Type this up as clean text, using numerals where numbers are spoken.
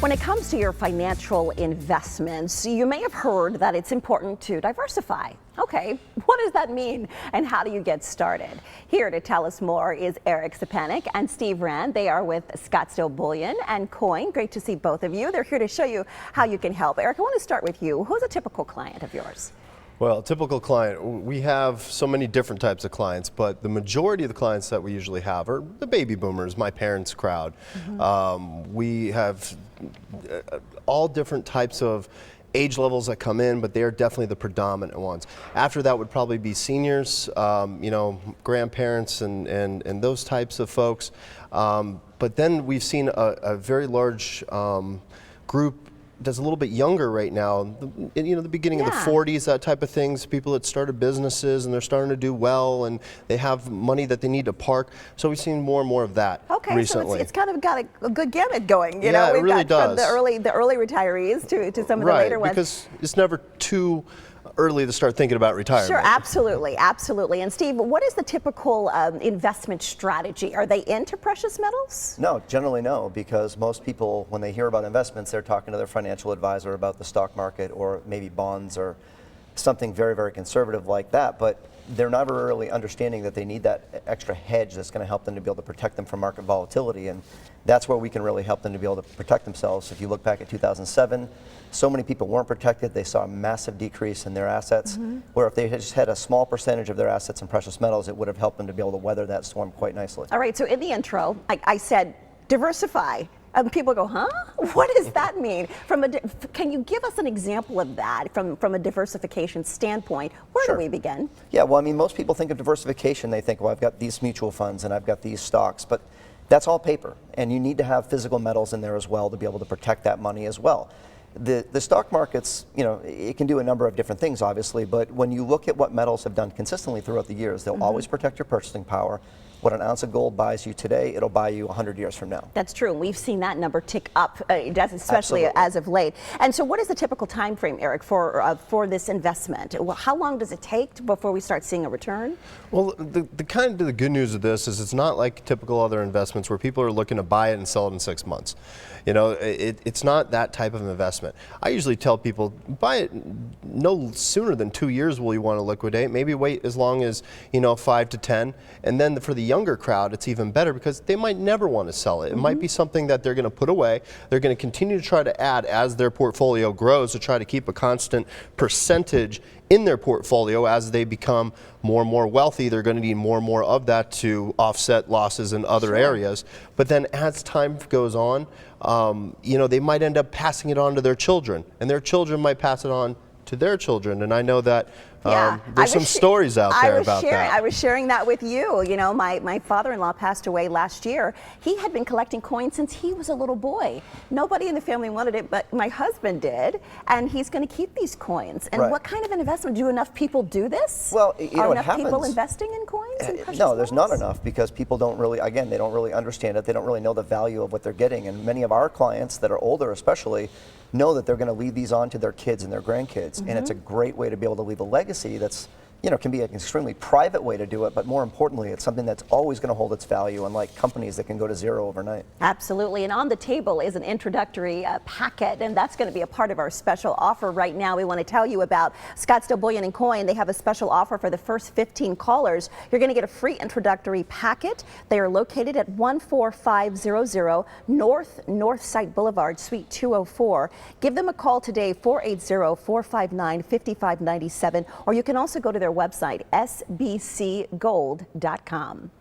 When it comes to your financial investments, you may have heard that it's important to diversify. Okay, what does that mean and how do you get started? Here to tell us more is Eric Stepanek and Steve Rand. They are with Scottsdale Bullion and Coin. Great to see both of you. They're here to show you how you can help. Eric, I want to start with you. Who's a typical client of yours? Well, typical client, we have so many different types of clients, but the majority of the clients that we usually have are the baby boomers, my parents' crowd. We have all different types of age levels that come in, but they are definitely the predominant ones. After that would probably be seniors, you know, grandparents and those types of folks. But then we've seen a very large group that's a little bit younger right now, you know, the beginning of the 40s, that type of things, people that started businesses and they're starting to do well and they have money that they need to park. So we've seen more and more of that recently. So it's kind of got a good gamut going, you know? We've it really got does. From the early retirees to some of the later ones. Because it's never too early to start thinking about retirement. Sure, absolutely, absolutely. And Steve, what is the typical investment strategy? Are they into precious metals? No, generally no, because most people, when they hear about investments, they're talking to their financial advisor about the stock market or maybe bonds or something very, very conservative like that. But they're never really understanding that they need that extra hedge that's going to help them to be able to protect them from market volatility. And that's where we can really help them to be able to protect themselves. If you look back at 2007, so many people weren't protected. They saw a massive decrease in their assets, where if they had just had a small percentage of their assets in precious metals, it would have helped them to be able to weather that storm quite nicely. All right, so in the intro, I said diversify. People go, huh? What does that mean? Can you give us an example of that from a diversification standpoint? Where do we begin? Yeah, well, I mean, most people think of diversification. They think, well, I've got these mutual funds and I've got these stocks, but that's all paper. And you need to have physical metals in there as well to be able to protect that money as well. The stock markets, you know, it can do a number of different things, obviously, but when you look at what metals have done consistently throughout the years, they'll always protect your purchasing power. What an ounce of gold buys you today, it'll buy you 100 years from now. That's true. We've seen that number tick up, especially as of late. And so what is the typical time frame, Eric, for this investment? How long does it take before we start seeing a return? Well, the good news of this is it's not like typical other investments where people are looking to buy it and sell it in 6 months. You know, it's not that type of investment. I usually tell people, buy it no sooner than 2 years will you want to liquidate. Maybe wait as long as, you know, 5 to 10. And then for the younger crowd, it's even better because they might never want to sell it. It might be something that they're going to put away. They're going to continue to try to add as their portfolio grows to try to keep a constant percentage in their portfolio. As they become more and more wealthy, they're going to need more and more of that to offset losses in other areas. But then as time goes on, you know, they might end up passing it on to their children, and their children might pass it on to their children. And I know that there's some stories out there about that. I was sharing that with you. You know, my father-in-law passed away last year. He had been collecting coins since he was a little boy. Nobody in the family wanted it, but my husband did, and he's going to keep these coins. And what kind of an investment? Do enough people do this? Well, you know, are enough people investing in coins? No, there's not enough, because people don't really, again, they don't really understand it. They don't really know the value of what they're getting. And many of our clients that are older especially know that they're going to leave these on to their kids and their grandkids. And it's a great way to be able to leave a legacy that's, you know, can be an extremely private way to do it, but more importantly, it's something that's always going to hold its value, unlike companies that can go to zero overnight. Absolutely. And on the table is an introductory packet, and that's going to be a part of our special offer right now. We want to tell you about Scottsdale Bullion and Coin. They have a special offer for the first 15 callers. You're going to get a free introductory packet. They are located at 14500 Northside Boulevard, Suite 204. Give them a call today, 480-459-5597, or you can also go to their website, sbcgold.com.